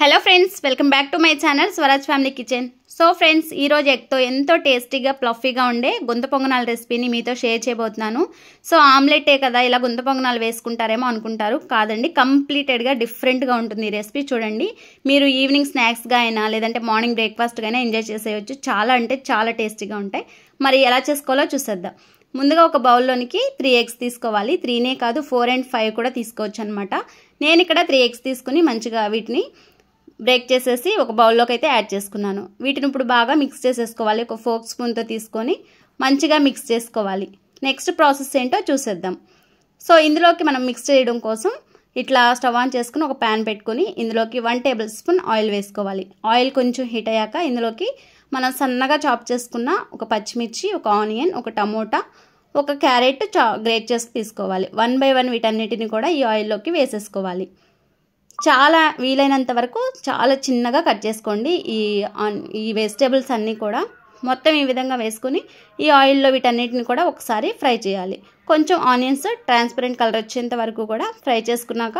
Hello friends, welcome back to my channel Swaraj family kitchen. So friends, ఈరోజు ఎగ్తో ఎంతో టేస్టీగా ప్లఫీగా ఉండే గుంత పొంగనాల రెసిపీని మీతో షేర్ చేయబోతున్నాను. సో ఆమ్లెటే కదా ఇలా గుంత పొంగనాలు వేసుకుంటారేమో అనుకుంటారు, కాదండి, కంప్లీటెడ్గా డిఫరెంట్గా ఉంటుంది ఈ రెసిపీ. చూడండి, మీరు ఈవినింగ్ స్నాక్స్గా అయినా లేదంటే మార్నింగ్ బ్రేక్ఫాస్ట్గా అయినా ఎంజాయ్ చేసేయచ్చు. చాలా అంటే చాలా టేస్టీగా ఉంటాయి. మరి ఎలా చేసుకోవాలో చూసేద్దాం. ముందుగా ఒక బౌల్లోనికి 3 eggs తీసుకోవాలి. 3నే కాదు, 4 and 5 కూడా తీసుకోవచ్చు అనమాట. నేను ఇక్కడ 3 eggs తీసుకుని మంచిగా వీటిని బ్రేక్ చేసేసి ఒక బౌల్లోకి అయితే యాడ్ చేసుకున్నాను. వీటిని ఇప్పుడు బాగా మిక్స్ చేసేసుకోవాలి. ఒక ఫోర్క్ స్పూన్తో తీసుకొని మంచిగా మిక్స్ చేసుకోవాలి. నెక్స్ట్ ప్రాసెస్ ఏంటో చూసేద్దాం. సో ఇందులోకి మనం మిక్స్ చేయడం కోసం ఇట్లా స్టవ్ ఆన్ చేసుకుని ఒక ప్యాన్ పెట్టుకొని ఇందులోకి 1 tablespoon ఆయిల్ వేసుకోవాలి. ఆయిల్ కొంచెం హీట్ అయ్యాక ఇందులోకి మనం సన్నగా చాప్ చేసుకున్న ఒక పచ్చిమిర్చి, ఒక ఆనియన్, ఒక టమోటా, ఒక క్యారెట్ గ్రేట్ చేసి తీసుకోవాలి. 1 by 1 వీటన్నిటిని కూడా ఈ ఆయిల్లోకి వేసేసుకోవాలి. చాలా వీలైనంత వరకు చాలా చిన్నగా కట్ చేసుకోండి. ఈ వెజిటేబుల్స్ అన్నీ కూడా మొత్తం ఈ విధంగా వేసుకొని ఈ ఆయిల్లో వీటన్నిటిని కూడా ఒకసారి ఫ్రై చేయాలి. కొంచెం ఆనియన్స్ ట్రాన్స్పరెంట్ కలర్ వచ్చేంత వరకు కూడా ఫ్రై చేసుకున్నాక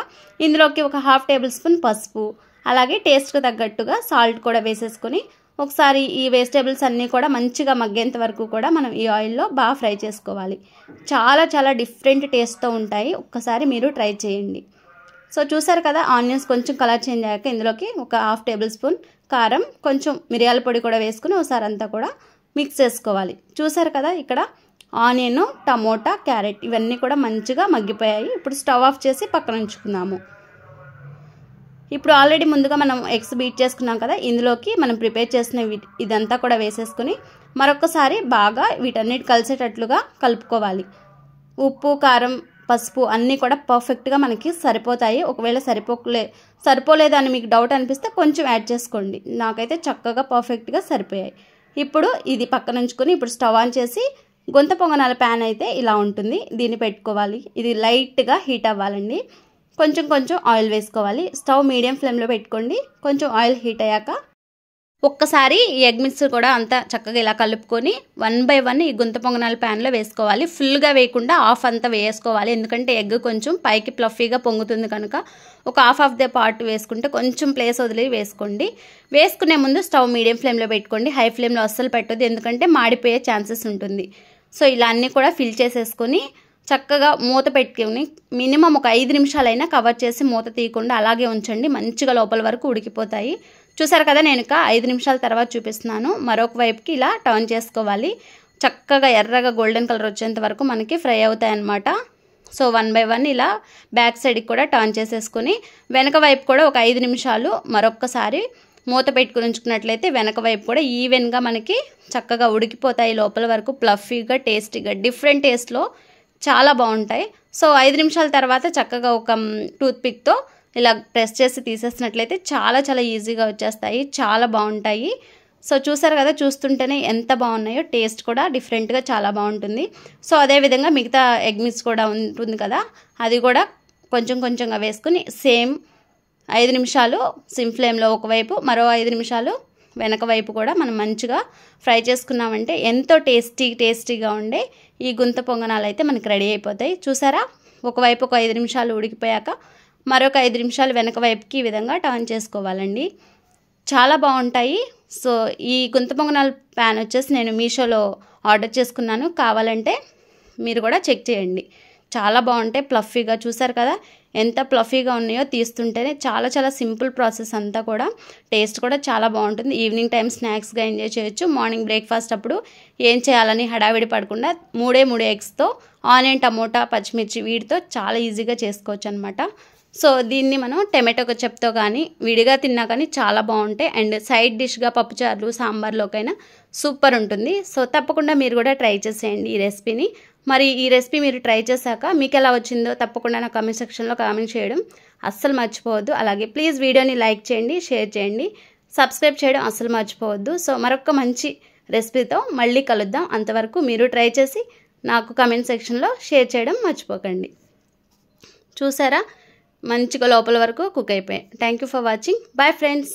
ఇందులోకి ఒక 1/2 tablespoon పసుపు, అలాగే టేస్ట్కి తగ్గట్టుగా సాల్ట్ కూడా వేసేసుకొని ఒకసారి ఈ వెజిటేబుల్స్ అన్నీ కూడా మంచిగా మగ్గేంత వరకు కూడా మనం ఈ ఆయిల్లో బాగా ఫ్రై చేసుకోవాలి. చాలా చాలా డిఫరెంట్ టేస్ట్తో ఉంటాయి. ఒక్కసారి మీరు ట్రై చేయండి. సో చూసారు కదా, ఆనియన్స్ కొంచెం కలర్ చేంజ్ అయ్యాక ఇందులోకి ఒక 1/2 tablespoon కారం, కొంచెం మిరియాల పొడి కూడా వేసుకుని ఒకసారి అంతా కూడా మిక్స్ చేసుకోవాలి. చూసారు కదా, ఇక్కడ ఆనియన్, టమోటా, క్యారెట్ ఇవన్నీ కూడా మంచిగా మగ్గిపోయాయి. ఇప్పుడు స్టవ్ ఆఫ్ చేసి పక్కన ఉంచుకుందాము. ఇప్పుడు ఆల్రెడీ ముందుగా మనం ఎగ్స్ బీట్ చేసుకున్నాం కదా, ఇందులోకి మనం ప్రిపేర్ చేసిన ఇదంతా కూడా వేసేసుకుని మరొకసారి బాగా వీటన్నిటి కలిసేటట్లుగా కలుపుకోవాలి. ఉప్పు, కారం, పసుపు అన్నీ కూడా పర్ఫెక్ట్గా మనకి సరిపోతాయి. ఒకవేళ సరిపోలేదు అని మీకు డౌట్ అనిపిస్తే కొంచెం యాడ్ చేసుకోండి. నాకైతే చక్కగా పర్ఫెక్ట్గా సరిపోయాయి. ఇప్పుడు ఇది పక్కన ఉంచుకొని ఇప్పుడు స్టవ్ ఆన్ చేసి గుంత పొంగనాల ప్యాన్ అయితే ఇలా ఉంటుంది, దీన్ని పెట్టుకోవాలి. ఇది లైట్గా హీట్ అవ్వాలండి. కొంచెం కొంచెం ఆయిల్ వేసుకోవాలి. స్టవ్ మీడియం ఫ్లేమ్లో పెట్టుకోండి. కొంచెం ఆయిల్ హీట్ అయ్యాక ఒక్కసారి ఈ ఎగ్ మిక్స్ కూడా అంతా చక్కగా ఇలా కలుపుకొని 1 by 1 ఈ గుంత పొంగనాల ప్యాన్లో వేసుకోవాలి. ఫుల్గా వేయకుండా హాఫ్ అంతా వేసుకోవాలి, ఎందుకంటే ఎగ్ కొంచెం పైకి ప్లఫీగా పొంగుతుంది కనుక ఒక హాఫ్ ఆఫ్ ద పార్ట్ వేసుకుంటే కొంచెం ప్లేస్ వదిలి వేసుకోండి. వేసుకునే ముందు స్టవ్ మీడియం ఫ్లేమ్లో పెట్టుకోండి. హై ఫ్లేమ్లో అస్సలు పెట్టొద్దు, ఎందుకంటే మాడిపోయే ఛాన్సెస్ ఉంటుంది. సో ఇలా అన్నీ కూడా ఫిల్ చేసేసుకొని చక్కగా మూత పెట్టుకుని మినిమం ఒక 5 నిమిషాలైనా కవర్ చేసి మూత తీయకుండా అలాగే ఉంచండి. మంచిగా లోపల వరకు ఉడికిపోతాయి. చూసారు కదా, నేను ఇక 5 నిమిషాల తర్వాత చూపిస్తున్నాను. మరొక వైపుకి ఇలా టర్న్ చేసుకోవాలి. చక్కగా ఎర్రగా గోల్డెన్ కలర్ వచ్చేంత వరకు మనకి ఫ్రై అవుతాయి అన్నమాట. సో 1 by 1 ఇలా బ్యాక్ సైడ్కి కూడా టర్న్ చేసేసుకొని వెనక వైపు కూడా ఒక 5 నిమిషాలు మరొక్కసారి మూత పెట్టుకుని ఉంచుకున్నట్లయితే వెనక వైపు కూడా ఈవెన్గా మనకి చక్కగా ఉడికిపోతాయి లోపల వరకు. ప్లఫీగా, టేస్టీగా, డిఫరెంట్ టేస్ట్లో చాలా బాగుంటాయి. సో 5 నిమిషాల తర్వాత చక్కగా ఒక టూత్పిక్తో ఇలా ప్రెస్ చేసి తీసేసినట్లయితే చాలా చాలా ఈజీగా వచ్చేస్తాయి, చాలా బాగుంటాయి. సో చూసారు కదా, చూస్తుంటేనే ఎంత బాగున్నాయో, టేస్ట్ కూడా డిఫరెంట్గా చాలా బాగుంటుంది. సో అదేవిధంగా మిగతా ఎగ్ మిక్స్ కూడా ఉంటుంది కదా, అది కూడా కొంచెం కొంచెంగా వేసుకుని సేమ్ 5 నిమిషాలు సిమ్ ఫ్లేమ్లో ఒకవైపు, మరో 5 నిమిషాలు వెనక వైపు కూడా మనం మంచిగా ఫ్రై చేసుకున్నామంటే ఎంతో టేస్టీగా ఉండే ఈ గుంత పొంగనాలు అయితే మనకి రెడీ అయిపోతాయి. చూసారా, ఒకవైపు ఒక 5 నిమిషాలు ఉడికిపోయాక మరొక 5 నిమిషాలు వెనక వైపుకి ఈ విధంగా టర్న్ చేసుకోవాలండి. చాలా బాగుంటాయి. సో ఈ గుంత పొంగనాల ప్యాన్ వచ్చేసి నేను మీషోలో ఆర్డర్ చేసుకున్నాను, కావాలంటే మీరు కూడా చెక్ చేయండి. చాలా బాగుంటాయి ప్లఫీగా. చూసారు కదా ఎంత ప్లఫీగా ఉన్నాయో, తీస్తుంటేనే చాలా చాలా సింపుల్ ప్రాసెస్ అంతా కూడా. టేస్ట్ కూడా చాలా బాగుంటుంది. ఈవినింగ్ టైం స్నాక్స్గా ఎంజాయ్ చేయొచ్చు. మార్నింగ్ బ్రేక్ఫాస్ట్ అప్పుడు ఏం చేయాలని హడావిడి పడకుండా 3 ఎగ్స్తో ఆనియన్, టమోటా, పచ్చిమిర్చి వీటితో చాలా ఈజీగా చేసుకోవచ్చు అనమాట. సో దీన్ని మనం టమాటో కెచప్తో కానీ విడిగా తిన్నా కానీ చాలా బాగుంటాయి. అండ్ సైడ్ డిష్గా పప్పుచారులు, సాంబార్లోకైనా సూపర్ ఉంటుంది. సో తప్పకుండా మీరు కూడా ట్రై చేసేయండి ఈ రెసిపీని. మరి ఈ రెసిపీ మీరు ట్రై చేశాక మీకు ఎలా వచ్చిందో తప్పకుండా నా కామెంట్ సెక్షన్లో కామెంట్ చేయడం అస్సలు మర్చిపోవద్దు. అలాగే ప్లీజ్ వీడియోని లైక్ చేయండి, షేర్ చేయండి, సబ్స్క్రైబ్ చేయడం అస్సలు మర్చిపోవద్దు. సో మరొక మంచి రెసిపీతో మళ్ళీ కలుద్దాం. అంతవరకు మీరు ట్రై చేసి నాకు కామెంట్ సెక్షన్లో షేర్ చేయడం మర్చిపోకండి. చూసారా, మంచిగా లోపల వరకు కుక్ అయిపోయాయి. Thank you for watching. Bye friends.